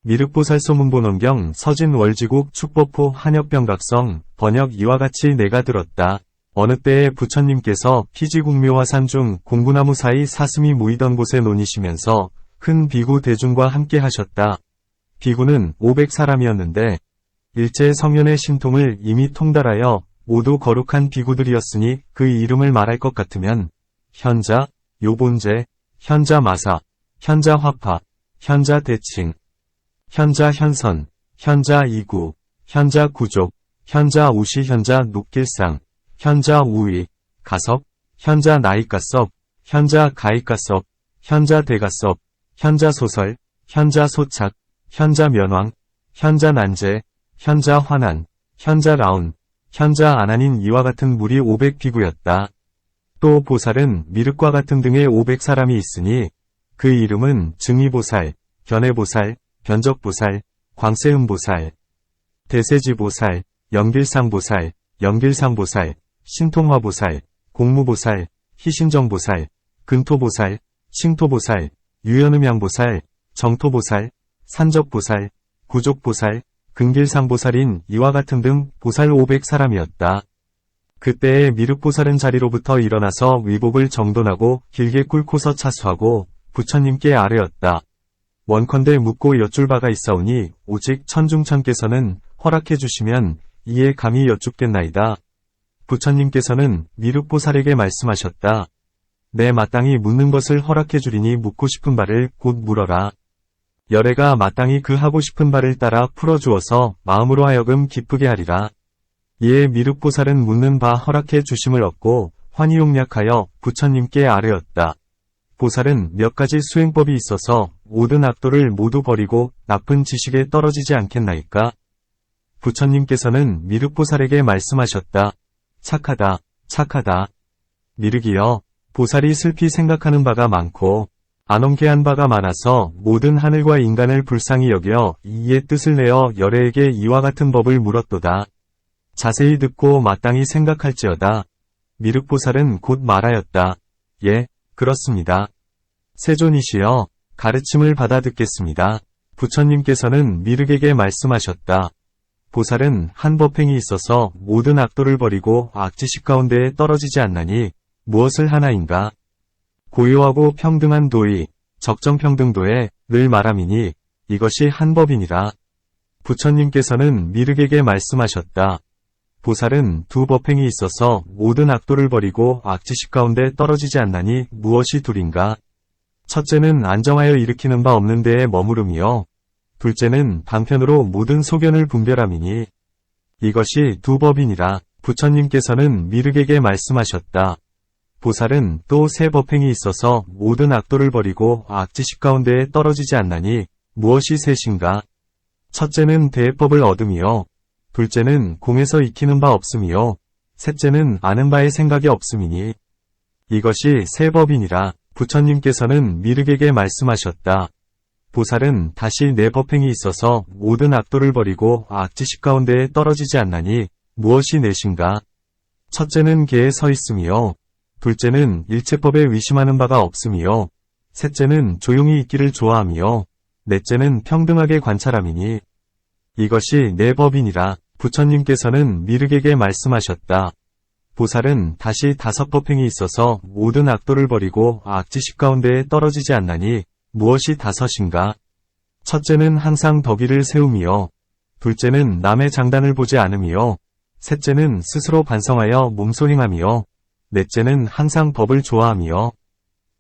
미륵보살 소문본원경 서진월지국 축법호 한역병각성 번역 이와 같이 내가 들었다. 어느 때에 부처님께서 피지국묘화산 중 공구나무 사이 사슴이 모이던 곳에 논이시면서 큰 비구 대중과 함께 하셨다. 비구는 500사람이었는데 일제 성현의 신통을 이미 통달하여 모두 거룩한 비구들이었으니 그 이름을 말할 것 같으면 현자, 요본제, 현자마사, 현자화파, 현자대칭, 현자현선, 현자이구, 현자구족, 현자우시 현자녹길상, 현자우위, 가섭, 현자나이가섭, 현자가이가섭, 현자대가섭, 현자소설, 현자소착, 현자면왕, 현자난제, 현자환한, 현자라운, 현자아난인 이와 같은 무리 500비구였다. 또 보살은 미륵과 같은 등의 500사람이 있으니 그 이름은 증이보살, 견해보살, 변적보살, 광세음보살, 대세지보살, 연길상보살, 연길상보살, 신통화보살, 공무보살, 희신정보살, 근토보살, 칭토보살, 유연음양보살, 정토보살, 산적보살, 구족보살, 근길상보살인 이와 같은 등 보살 500사람이었다. 그때에 미륵보살은 자리로부터 일어나서 위복을 정돈하고 길게 꿇고서 차수하고 부처님께 아뢰었다. 원컨대 묻고 여쭐 바가 있사오니 오직 천중천께서는 허락해 주시면 이에 감히 여쭙겠나이다. 부처님께서는 미륵보살에게 말씀하셨다. 내 마땅히 묻는 것을 허락해 주리니 묻고 싶은 바를 곧 물어라. 열애가 마땅히 그 하고 싶은 바를 따라 풀어주어서 마음으로 하여금 기쁘게 하리라. 이에 미륵보살은 묻는 바 허락해 주심을 얻고 환희용약하여 부처님께 아뢰었다. 보살은 몇 가지 수행법이 있어서 모든 악도를 모두 버리고 나쁜 지식에 떨어지지 않겠나이까? 부처님께서는 미륵보살에게 말씀하셨다. 착하다, 착하다. 미륵이여, 보살이 슬피 생각하는 바가 많고 안엄케한 바가 많아서 모든 하늘과 인간을 불쌍히 여겨 이의 뜻을 내어 열애에게 이와 같은 법을 물었도다. 자세히 듣고 마땅히 생각할지어다. 미륵보살은 곧 말하였다. 예, 그렇습니다. 세존이시여, 가르침을 받아 듣겠습니다. 부처님께서는 미륵에게 말씀하셨다. 보살은 한 법행이 있어서 모든 악도를 버리고 악지식 가운데에 떨어지지 않나니 무엇을 하나인가? 고요하고 평등한 도의, 적정평등도에 늘 말함이니 이것이 한 법이니라. 부처님께서는 미륵에게 말씀하셨다. 보살은 두 법행이 있어서 모든 악도를 버리고 악지식 가운데 떨어지지 않나니 무엇이 둘인가? 첫째는 안정하여 일으키는 바 없는 데에 머무름이요. 둘째는 방편으로 모든 소견을 분별함이니 이것이 두 법이니라. 부처님께서는 미륵에게 말씀하셨다. 보살은 또 세 법행이 있어서 모든 악도를 버리고 악지식 가운데에 떨어지지 않나니 무엇이 셋인가? 첫째는 대법을 얻음이요. 둘째는 공에서 익히는 바 없음이요. 셋째는 아는 바의 생각이 없음이니 이것이 세 법이니라. 부처님께서는 미륵에게 말씀하셨다. 보살은 다시 네 법행이 있어서 모든 악도를 버리고 악지식 가운데에 떨어지지 않나니 무엇이 넷인가? 첫째는 계에 서 있음이요. 둘째는 일체법에 의심하는 바가 없음이요. 셋째는 조용히 있기를 좋아함이요. 넷째는 평등하게 관찰함이니 이것이 네 법이니라. 부처님께서는 미륵에게 말씀하셨다. 보살은 다시 다섯 법행이 있어서 모든 악도를 버리고 악지식 가운데에 떨어지지 않나니 무엇이 다섯인가? 첫째는 항상 덕의를 세움이요. 둘째는 남의 장단을 보지 않음이요. 셋째는 스스로 반성하여 몸소 행함이요. 넷째는 항상 법을 좋아함이요.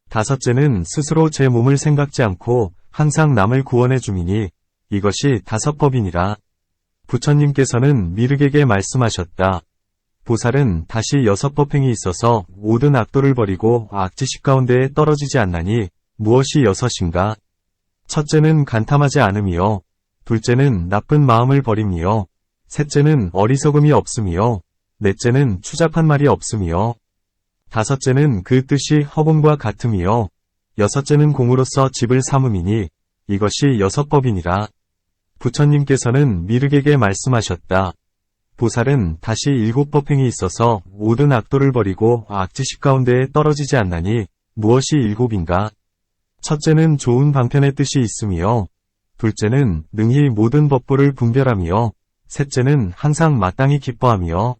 다섯째는 스스로 제 몸을 생각지 않고 항상 남을 구원해 줌이니 이것이 다섯 법이니라. 부처님께서는 미륵에게 말씀하셨다. 보살은 다시 여섯 법행이 있어서 모든 악도를 버리고 악지식 가운데에 떨어지지 않나니 무엇이 여섯인가? 첫째는 간탐하지 않음이요. 둘째는 나쁜 마음을 버림이요. 셋째는 어리석음이 없음이요. 넷째는 추잡한 말이 없음이요. 다섯째는 그 뜻이 허공과 같음이요. 여섯째는 공으로서 집을 삼음이니 이것이 여섯 법이니라. 부처님께서는 미륵에게 말씀하셨다. 보살은 다시 일곱 법행이 있어서 모든 악도를 버리고 악지식 가운데에 떨어지지 않나니 무엇이 일곱인가? 첫째는 좋은 방편의 뜻이 있음이요. 둘째는 능히 모든 법부를 분별하며, 셋째는 항상 마땅히 기뻐하며,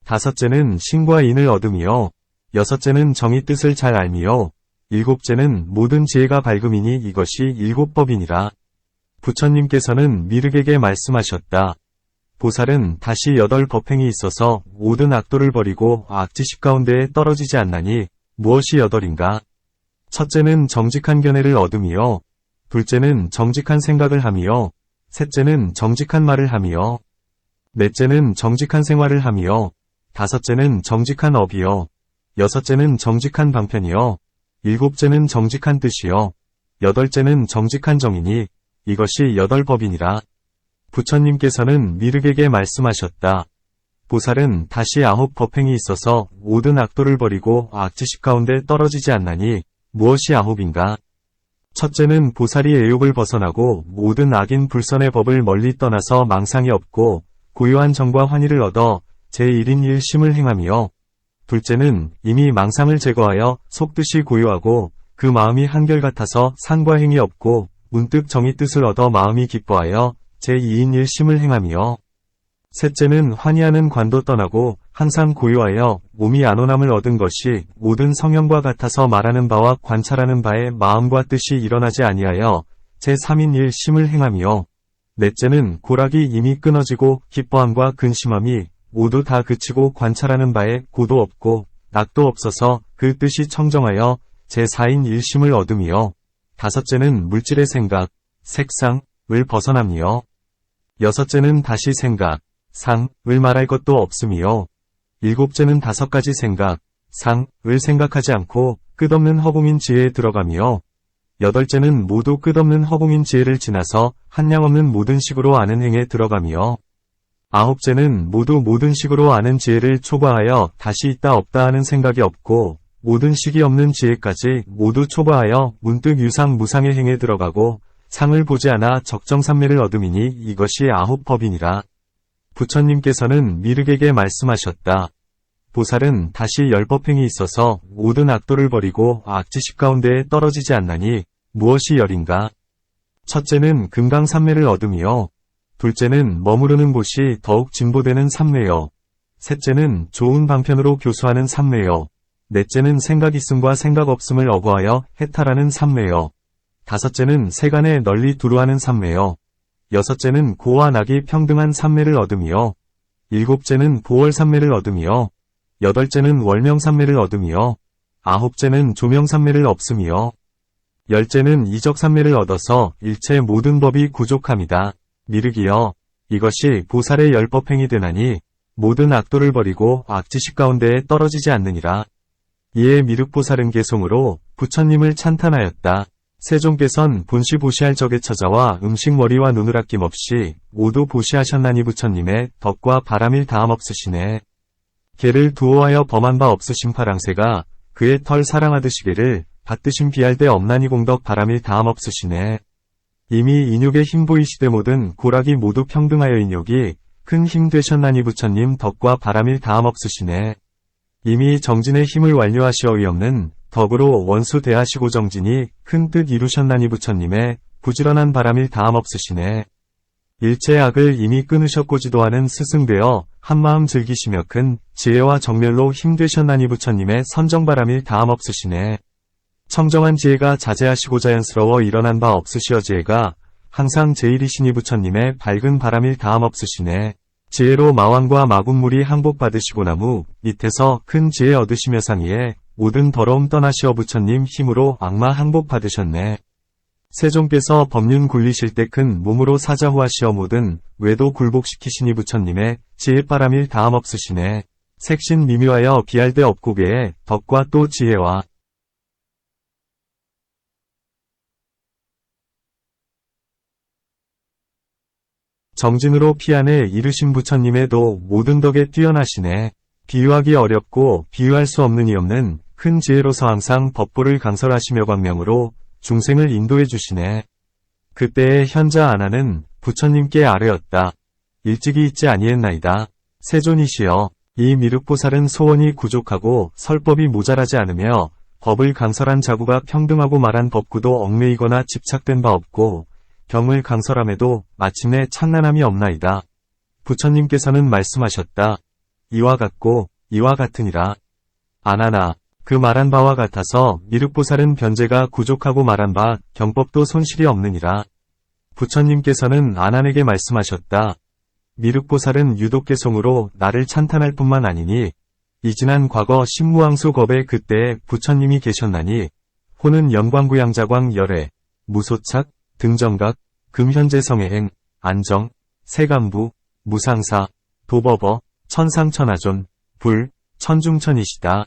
다섯째는 신과 인을 얻으며, 여섯째는 정의 뜻을 잘 알며, 일곱째는 모든 지혜가 밝음이니 이것이 일곱 법이니라. 부처님께서는 미륵에게 말씀하셨다. 보살은 다시 여덟 법행이 있어서 모든 악도를 버리고 악지식 가운데에 떨어지지 않나니 무엇이 여덟인가? 첫째는 정직한 견해를 얻으며, 둘째는 정직한 생각을 하며, 셋째는 정직한 말을 하며, 넷째는 정직한 생활을 하며, 다섯째는 정직한 업이요, 여섯째는 정직한 방편이요, 일곱째는 정직한 뜻이요, 여덟째는 정직한 정이니 이것이 여덟 법이니라. 부처님께서는 미륵에게 말씀하셨다. 보살은 다시 아홉 법행이 있어서 모든 악도를 버리고 악지식 가운데 떨어지지 않나니 무엇이 아홉인가? 첫째는 보살이 애욕을 벗어나고 모든 악인 불선의 법을 멀리 떠나서 망상이 없고 고요한 정과 환희를 얻어 제1인 1심을 행하며, 둘째는 이미 망상을 제거하여 속뜻이 고요하고 그 마음이 한결같아서 상과 행이 없고 문득 정의 뜻을 얻어 마음이 기뻐하여 제2인 1심을 행하며, 셋째는 환희하는 관도 떠나고 항상 고요하여 몸이 안온함을 얻은 것이 모든 성형과 같아서 말하는 바와 관찰하는 바에 마음과 뜻이 일어나지 아니하여 제3인 1심을 행하며, 넷째는 고락이 이미 끊어지고 기뻐함과 근심함이 모두 다 그치고 관찰하는 바에 고도 없고 낙도 없어서 그 뜻이 청정하여 제4인 1심을 얻으며, 다섯째는 물질의 생각, 색상을 벗어나며, 여섯째는 다시 생각, 상을 말할 것도 없으며, 일곱째는 다섯 가지 생각, 상을 생각하지 않고 끝없는 허공인 지혜에 들어가며, 여덟째는 모두 끝없는 허공인 지혜를 지나서 한량없는 모든 식으로 아는 행에 들어가며, 아홉째는 모두 모든 식으로 아는 지혜를 초과하여 다시 있다 없다 하는 생각이 없고 모든 식이 없는 지혜까지 모두 초과하여 문득 유상 무상의 행에 들어가고 상을 보지 않아 적정삼매를 얻음이니 이것이 아홉 법이니라. 부처님께서는 미륵에게 말씀하셨다. 보살은 다시 열 법행이 있어서 모든 악도를 버리고 악지식 가운데에 떨어지지 않나니 무엇이 열인가? 첫째는 금강삼매를 얻으며, 둘째는 머무르는 곳이 더욱 진보되는 삼매요, 셋째는 좋은 방편으로 교수하는 삼매요, 넷째는 생각 있음과 생각 없음을 어거하여 해탈하는 삼매요, 다섯째는 세간에 널리 두루하는 삼매요, 여섯째는 고와 낙이 평등한 삼매를 얻으며, 일곱째는 보월삼매를 얻으며, 여덟째는 월명삼매를 얻으며, 아홉째는 조명삼매를 없으며, 열째는 이적삼매를 얻어서 일체 모든 법이 구족함이다. 미륵이여, 이것이 보살의 열법행이 되나니 모든 악도를 버리고 악지식 가운데에 떨어지지 않느니라. 이에 미륵보살은 개송으로 부처님을 찬탄하였다. 세종께선 본시 보시할 적의 처자와 음식머리와 눈을 아낌없이 모두 보시하셨나니 부처님의 덕과 바람일 다함 없으시네. 개를 두어하여 범한 바 없으신 파랑새가 그의 털 사랑하듯이 개를 받드신 비할 데 없나니 공덕 바람일 다함 없으시네. 이미 인욕의 힘 보이시되 모든 고락이 모두 평등하여 인욕이 큰 힘 되셨나니 부처님 덕과 바람일 다함 없으시네. 이미 정진의 힘을 완료하시어 없는 덕으로 원수 대하시고 정진이 큰 뜻 이루셨나니 부처님의 부지런한 바람일 다함 없으시네. 일체 악을 이미 끊으셨고 지도하는 스승되어 한마음 즐기시며 큰 지혜와 정멸로 힘 되셨나니 부처님의 선정바람일 다함 없으시네. 청정한 지혜가 자제하시고 자연스러워 일어난 바 없으시어 지혜가 항상 제일이시니 부처님의 밝은 바람일 다함 없으시네. 지혜로 마왕과 마군물이 항복받으시고 나무 밑에서 큰 지혜 얻으시며 상의에 모든 더러움 떠나시어 부처님 힘으로 악마 항복받으셨네. 세종께서 법륜 굴리실 때 큰 몸으로 사자후하시어 모든 외도 굴복시키시니 부처님의 지혜바람일 다함 없으시네. 색신 미묘하여 비할 데 없고 괴의 덕과 또 지혜와 정진으로 피안에 이르신 부처님의도 모든 덕에 뛰어나시네. 비유하기 어렵고 비유할 수 없는 이 없는 큰 지혜로서 항상 법보를 강설하시며 광명으로 중생을 인도해 주시네. 그때의 현자 아나는 부처님께 아뢰었다. 일찍이 있지 아니했나이다. 세존이시여, 이 미륵보살은 소원이 구족하고 설법이 모자라지 않으며 법을 강설한 자구가 평등하고 말한 법구도 얽매이거나 집착된 바 없고 경을 강설함에도 마침내 찬란함이 없나이다. 부처님께서는 말씀하셨다. 이와 같고 이와 같으니라. 아나나, 그 말한 바와 같아서 미륵보살은 변제가 부족하고 말한 바 경법도 손실이 없느니라. 부처님께서는 아난에게 말씀하셨다. 미륵보살은 유독개송으로 나를 찬탄할 뿐만 아니니 이 지난 과거 신무왕수 겁에 그때에 부처님이 계셨나니 호는 영광구양자광 열애, 무소착, 등정각, 금현재성애행, 안정, 세간부, 무상사, 도법어, 천상천하존, 불, 천중천이시다.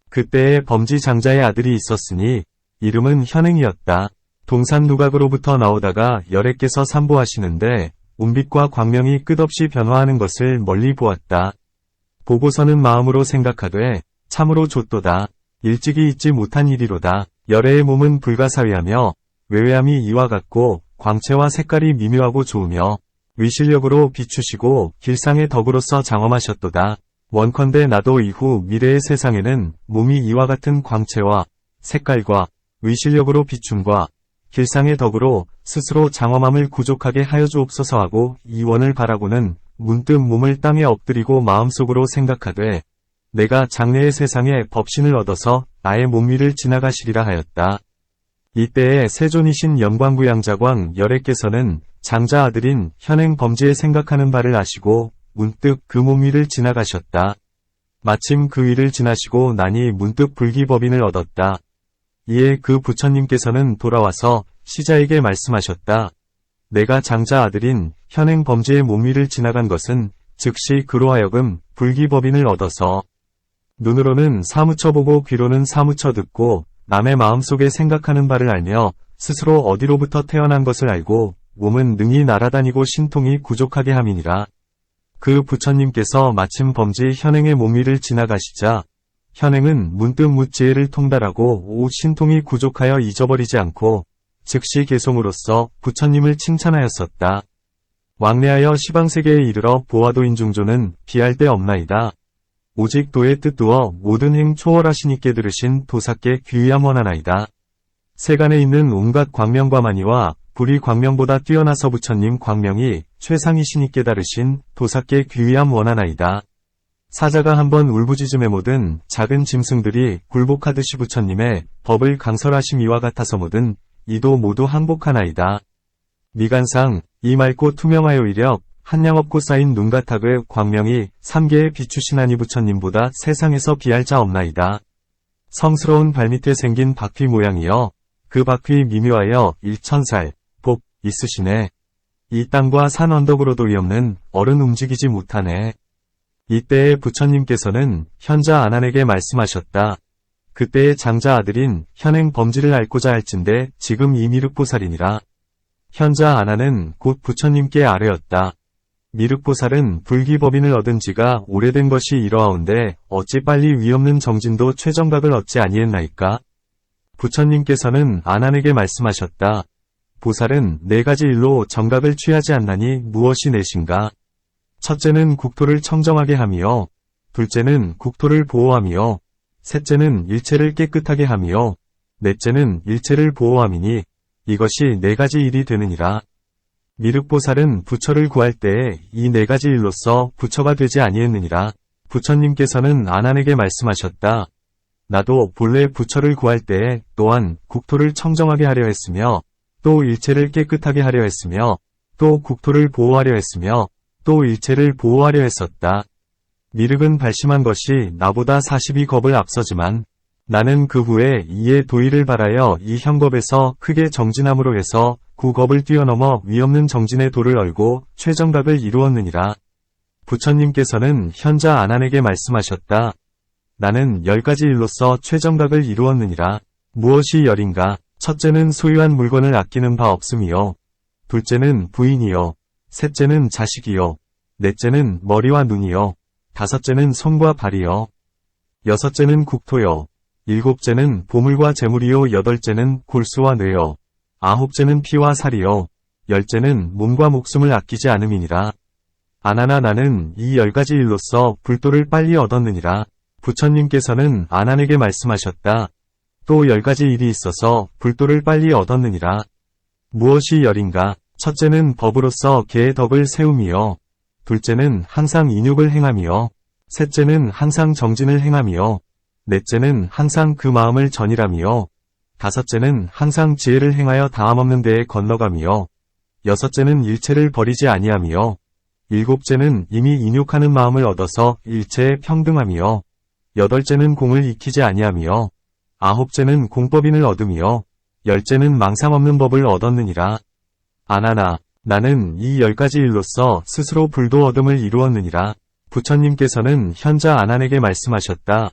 그때에 범지장자의 아들이 있었으니 이름은 현행이었다. 동산누각으로부터 나오다가 열애께서 삼보하시는데 운빛과 광명이 끝없이 변화하는 것을 멀리 보았다. 보고서는 마음으로 생각하되 참으로 좋도다. 일찍이 잊지 못한 일이로다. 열애의 몸은 불가사위하며 외외함이 이와 같고 광채와 색깔이 미묘하고 좋으며 위실력으로 비추시고 길상의 덕으로서 장엄하셨도다. 원컨대 나도 이후 미래의 세상에는 몸이 이와 같은 광채와 색깔과 위실력으로 비춤과 길상의 덕으로 스스로 장엄함을 구족하게 하여 주옵소서 하고 이 원을 바라고는 문득 몸을 땅에 엎드리고 마음속으로 생각하되 내가 장래의 세상에 법신을 얻어서 나의 몸 위를 지나가시리라 하였다. 이때에 세존이신 영광구양자광 열애께서는 장자 아들인 현행 범지에 생각하는 바를 아시고 문득 그 몸 위를 지나가셨다. 마침 그 위를 지나시고 나니 문득 불기법인을 얻었다. 이에 그 부처님께서는 돌아와서 시자에게 말씀하셨다. 내가 장자 아들인 현행 범지의 몸 위를 지나간 것은 즉시 그로 하여금 불기법인을 얻어서 눈으로는 사무쳐 보고 귀로는 사무쳐 듣고 남의 마음속에 생각하는 바를 알며 스스로 어디로부터 태어난 것을 알고 몸은 능히 날아다니고 신통이 구족하게 함이니라. 그 부처님께서 마침 범지 현행의 몸 위를 지나가시자 현행은 문득 무지혜를 통달하고 오 신통이 구족하여 잊어버리지 않고 즉시 개송으로써 부처님을 칭찬하였었다. 왕래하여 시방세계에 이르러 보아도인 중조는 비할 데 없나이다. 오직 도의 뜻 두어 모든 행 초월하시니께 들으신 도사께 귀의함 원하나이다. 세간에 있는 온갖 광명과 만이와 불이 광명보다 뛰어나서 부처님 광명이 최상이시니께 다르신 도사께 귀의함 원하나이다. 사자가 한번 울부짖음에 모든 작은 짐승들이 굴복하듯이 부처님의 법을 강설하심 이와 같아서 모든 이도 모두 항복하나이다. 미간상 이 맑고 투명하여 이력 한량없고 쌓인 눈가탁의 광명이 삼계에 비추시나니 부처님보다 세상에서 비할 자 없나이다. 성스러운 발밑에 생긴 바퀴 모양이여 그 바퀴 미묘하여 1000살 복 있으시네. 이 땅과 산 언덕으로도 위없는 얼은 움직이지 못하네. 이때에 부처님께서는 현자 아난에게 말씀하셨다. 그때의 장자 아들인 현행 범지를 앓고자 할진대 지금 이 미륵보살이니라. 현자 아난은 곧 부처님께 아뢰었다. 미륵보살은 불기법인을 얻은 지가 오래된 것이 이러하온데 어찌 빨리 위없는 정진도 최정각을 얻지 아니했나이까? 부처님께서는 아난에게 말씀하셨다. 보살은 4가지 일로 정각을 취하지 않나니 무엇이 넷인가? 첫째는 국토를 청정하게 함이요. 둘째는 국토를 보호함이요. 셋째는 일체를 깨끗하게 함이요. 넷째는 일체를 보호함이니 이것이 4가지 일이 되느니라. 미륵보살은 부처를 구할 때에 이 4가지 일로서 부처가 되지 아니했느니라. 부처님께서는 아난에게 말씀하셨다. 나도 본래 부처를 구할 때에 또한 국토를 청정하게 하려 했으며 또 일체를 깨끗하게 하려 했으며 또 국토를 보호하려 했으며 또 일체를 보호하려 했었다. 미륵은 발심한 것이 나보다 42겁을 앞서지만 나는 그 후에 이의 도의를 바라여 이 현겁에서 크게 정진함으로 해서 9겁을 뛰어넘어 위없는 정진의 도를 얼고 최정각을 이루었느니라. 부처님께서는 현자 아난에게 말씀하셨다. 나는 10가지 일로서 최정각을 이루었느니라. 무엇이 열인가? 첫째는 소유한 물건을 아끼는 바 없음이요. 둘째는 부인이요. 셋째는 자식이요. 넷째는 머리와 눈이요. 다섯째는 손과 발이요. 여섯째는 국토요. 일곱째는 보물과 재물이요. 여덟째는 골수와 뇌요. 아홉째는 피와 살이요. 열째는 몸과 목숨을 아끼지 않음이니라. 아나나 나는 이 10가지 일로서 불도를 빨리 얻었느니라. 부처님께서는 아난에게 말씀하셨다. 또 10가지 일이 있어서 불도를 빨리 얻었느니라. 무엇이 열인가? 첫째는 법으로서 개의 덕을 세우미요. 둘째는 항상 인욕을 행하미요. 셋째는 항상 정진을 행하미요. 넷째는 항상 그 마음을 전이라미요. 다섯째는 항상 지혜를 행하여 다함없는 데에 건너가미요. 여섯째는 일체를 버리지 아니하미요. 일곱째는 이미 인욕하는 마음을 얻어서 일체에 평등하미요. 여덟째는 공을 익히지 아니하미요. 아홉째는 공법인을 얻으미요. 열째는 망상 없는 법을 얻었느니라. 아나나, 나는 이 10가지 일로써 스스로 불도 얻음을 이루었느니라. 부처님께서는 현자 아난에게 말씀하셨다.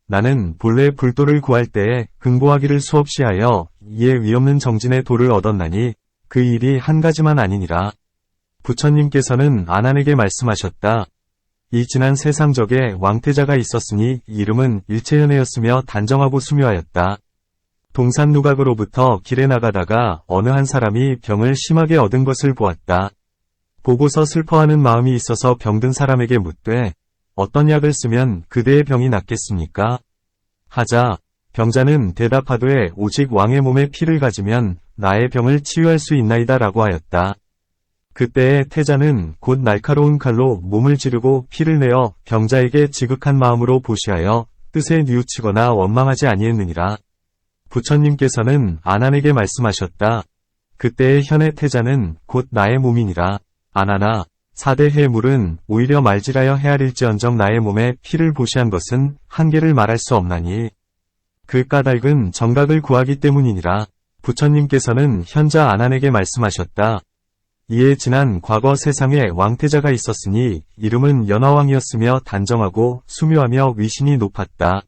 나는 본래 불도를 구할 때에 긍고하기를 수없이 하여 이에 위없는 정진의 도를 얻었나니 그 일이 한 가지만 아니니라. 부처님께서는 아난에게 말씀하셨다. 이 지난 세상적에 왕태자가 있었으니 이름은 일체현애였으며 단정하고 수묘하였다. 동산누각으로부터 길에 나가다가 어느 한 사람이 병을 심하게 얻은 것을 보았다. 보고서 슬퍼하는 마음이 있어서 병든 사람에게 묻되 어떤 약을 쓰면 그대의 병이 낫겠습니까? 하자 병자는 대답하되 오직 왕의 몸에 피를 가지면 나의 병을 치유할 수 있나이다 라고 하였다. 그때의 태자는 곧 날카로운 칼로 몸을 지르고 피를 내어 병자에게 지극한 마음으로 보시하여 뜻에 뉘우치거나 원망하지 아니했느니라. 부처님께서는 아난에게 말씀하셨다. 그때의 현의 태자는 곧 나의 몸이니라. 아나나, 4대 해물은 오히려 말질하여 헤아릴지언정 나의 몸에 피를 보시한 것은 한계를 말할 수 없나니 그 까닭은 정각을 구하기 때문이니라. 부처님께서는 현자 아난에게 말씀하셨다. 이에 지난 과거 세상에 왕태자가 있었으니 이름은 연화왕이었으며 단정하고 수묘하며 위신이 높았다.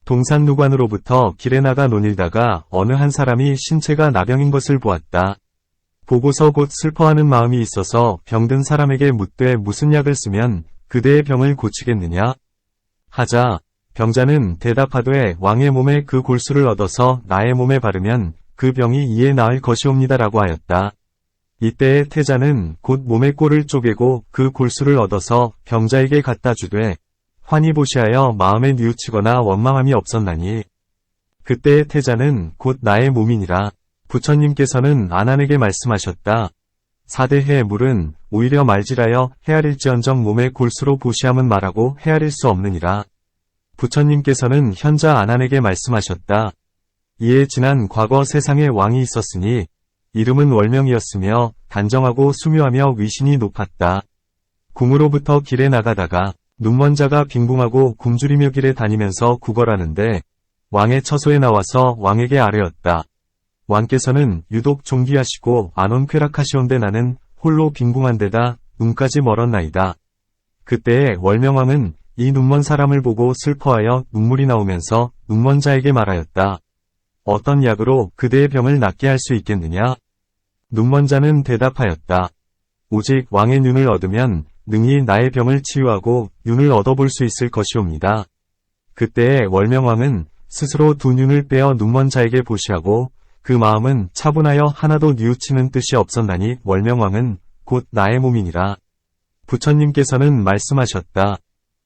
동산누관으로부터 길에 나가 논일다가 어느 한 사람이 신체가 나병인 것을 보았다. 보고서 곧 슬퍼하는 마음이 있어서 병든 사람에게 묻되 무슨 약을 쓰면 그대의 병을 고치겠느냐? 하자 병자는 대답하되 왕의 몸에 그 골수를 얻어서 나의 몸에 바르면 그 병이 이에 나을 것이옵니다 라고 하였다. 이때의 태자는 곧 몸의 꼴을 쪼개고 그 골수를 얻어서 병자에게 갖다 주되 환히 보시하여 마음에 뉘우치거나 원망함이 없었나니 그때의 태자는 곧 나의 몸이니라. 부처님께서는 아난에게 말씀하셨다. 4대 해물은 오히려 말질하여 헤아릴지언정 몸의 골수로 보시함은 말하고 헤아릴 수 없느니라. 부처님께서는 현자 아난에게 말씀하셨다. 이에 지난 과거 세상에 왕이 있었으니 이름은 월명이었으며 단정하고 수묘하며 위신이 높았다. 궁으로부터 길에 나가다가 눈먼 자가 빈궁하고 굶주리며 길에 다니면서 구걸하는데 왕의 처소에 나와서 왕에게 아뢰었다. 왕께서는 유독 존귀하시고 안온쾌락하시온데 나는 홀로 빈궁한 데다 눈까지 멀었나이다. 그때에 월명왕은 이 눈먼 사람을 보고 슬퍼하여 눈물이 나오면서 눈먼 자에게 말하였다. 어떤 약으로 그대의 병을 낫게 할 수 있겠느냐? 눈먼 자는 대답하였다. 오직 왕의 눈을 얻으면 능히 나의 병을 치유하고 눈을 얻어볼 수 있을 것이옵니다. 그때에 월명왕은 스스로 두 눈을 빼어 눈먼 자에게 보시하고 그 마음은 차분하여 하나도 뉘우치는 뜻이 없었나니 월명왕은 곧 나의 몸이니라. 부처님께서는 말씀하셨다.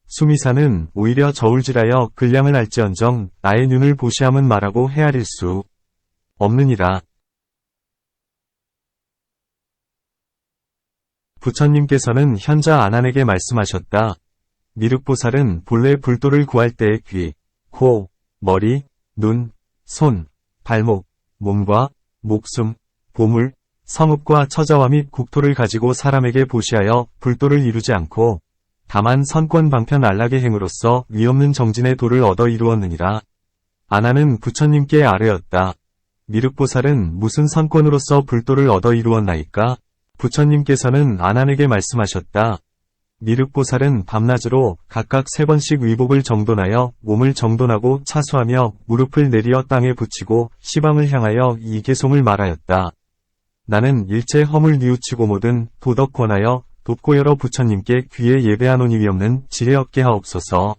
수미사는 오히려 저울질하여 근량을 알지언정 나의 눈을 보시함은 말하고 헤아릴 수 없느니라. 부처님께서는 현자 아난에게 말씀하셨다. 미륵보살은 본래 불도를 구할 때의 귀, 코, 머리, 눈, 손, 발목, 몸과 목숨, 보물, 성읍과 처자와 및 국토를 가지고 사람에게 보시하여 불도를 이루지 않고 다만 선권 방편 안락의 행으로써 위없는 정진의 도를 얻어 이루었느니라. 아난은 부처님께 아뢰었다. 미륵보살은 무슨 선권으로써 불도를 얻어 이루었나이까? 부처님께서는 아난에게 말씀하셨다. 미륵보살은 밤낮으로 각각 3번씩 위복을 정돈하여 몸을 정돈하고 차수하며 무릎을 내리어 땅에 붙이고 시방을 향하여 이 개송을 말하였다. 나는 일체 허물 뉘우치고 모든 도덕 권하여 돕고 여러 부처님께 귀에 예배하노니 위없는 지혜 얻게 하옵소서.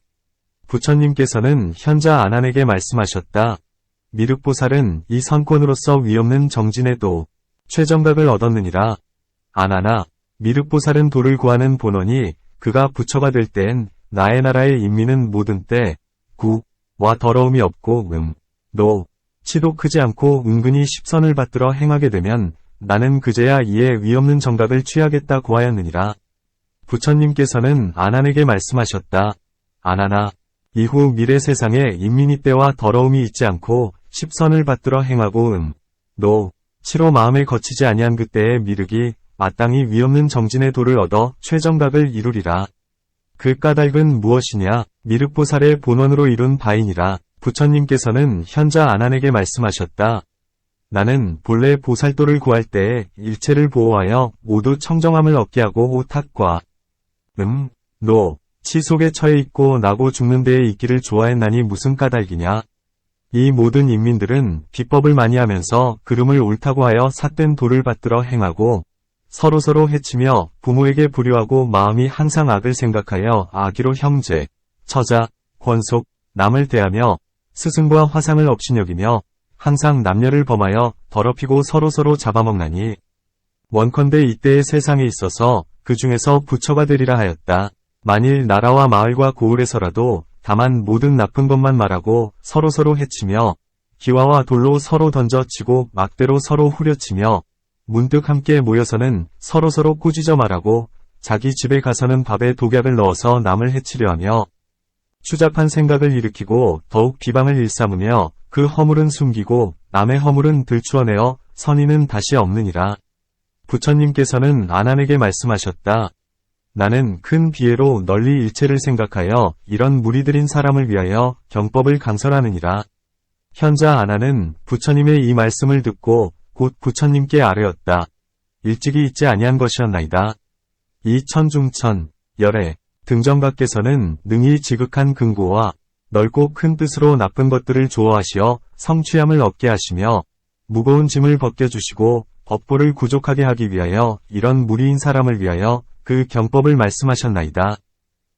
부처님께서는 현자 아난에게 말씀하셨다. 미륵보살은 이 선권으로서 위없는 정진의 도, 최정각을 얻었느니라. 아나나, 미륵보살은 도를 구하는 본원이 그가 부처가 될 때엔 나의 나라의 인민은 모든 때, 구, 와 더러움이 없고 노, 치도 크지 않고 은근히 십선을 받들어 행하게 되면 나는 그제야 이에 위없는 정각을 취하겠다 고하였느니라. 부처님께서는 안한에게 말씀하셨다. 안한아, 이후 미래 세상에 인민이 때와 더러움이 있지 않고 십선을 받들어 행하고 치로 마음에 거치지 아니한 그때의 미륵이 마땅히 위없는 정진의 도를 얻어 최정각을 이루리라. 그 까닭은 무엇이냐? 미륵보살의 본원으로 이룬 바이니라. 부처님께서는 현자 안한에게 말씀하셨다. 나는 본래 보살도를 구할 때에 일체를 보호하여 모두 청정함을 얻게 하고 탁과 치 속에 처해 있고 나고 죽는 데에 있기를 좋아했나니 무슨 까닭이냐? 이 모든 인민들은 비법을 많이 하면서 그름을 옳다고 하여 삿된 도를 받들어 행하고 서로서로 해치며 부모에게 불효하고 마음이 항상 악을 생각하여 악의로 형제, 처자, 권속, 남을 대하며 스승과 화상을 업신여기며 항상 남녀를 범하여 더럽히고 서로서로 잡아먹나니 원컨대 이때의 세상에 있어서 그 중에서 부처가 되리라 하였다. 만일 나라와 마을과 고을에서라도 다만 모든 나쁜 것만 말하고 서로서로 해치며 기와와 돌로 서로 던져치고 막대로 서로 후려치며 문득 함께 모여서는 서로서로 꾸짖어 말하고 자기 집에 가서는 밥에 독약을 넣어서 남을 해치려 하며 추잡한 생각을 일으키고 더욱 비방을 일삼으며 그 허물은 숨기고 남의 허물은 들추어내어 선의는 다시 없느니라. 부처님께서는 안한에게 말씀하셨다. 나는 큰 비애로 널리 일체를 생각하여 이런 무리들인 사람을 위하여 경법을 강설하느니라. 현자 안한은 부처님의 이 말씀을 듣고 곧 부처님께 아뢰었다. 일찍이 있지 아니한 것이었나이다. 이 천중천, 열애, 등정각께서는 능히 지극한 근고와 넓고 큰 뜻으로 나쁜 것들을 조어하시어 성취함을 얻게 하시며 무거운 짐을 벗겨주시고 법보를 구족하게 하기 위하여 이런 무리인 사람을 위하여 그 경법을 말씀하셨나이다.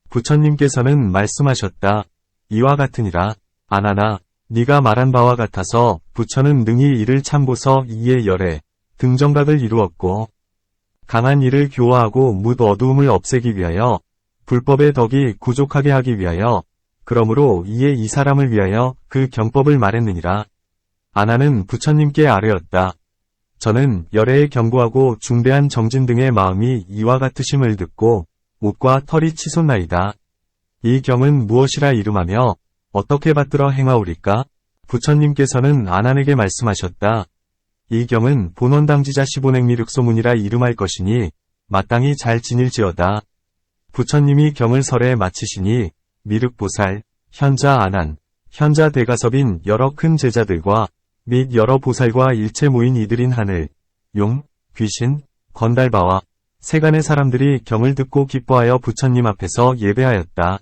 부처님께서는 말씀하셨다. 이와 같으니라. 안한아, 네가 말한 바와 같아서 부처는 능히 이를 참고서 이에 열애, 등정각을 이루었고 강한 이를 교화하고 묻 어두움을 없애기 위하여 불법의 덕이 구족하게 하기 위하여 그러므로 이에 이 사람을 위하여 그 경법을 말했느니라. 안한은 부처님께 아뢰었다. 저는 열애에 견고하고 중대한 정진 등의 마음이 이와 같으심을 듣고 옷과 털이 치솟나이다. 이 경은 무엇이라 이름하며 어떻게 받들어 행하오리까? 부처님께서는 안한에게 말씀하셨다. 이 경은 본원당지자 시본행미륵소문이라 이름할 것이니 마땅히 잘 지닐지어다. 부처님이 경을 설에 마치시니 미륵보살, 현자 안한, 현자 대가섭인 여러 큰 제자들과 및 여러 보살과 일체 모인 이들인 하늘, 용, 귀신, 건달바와 세간의 사람들이 경을 듣고 기뻐하여 부처님 앞에서 예배하였다.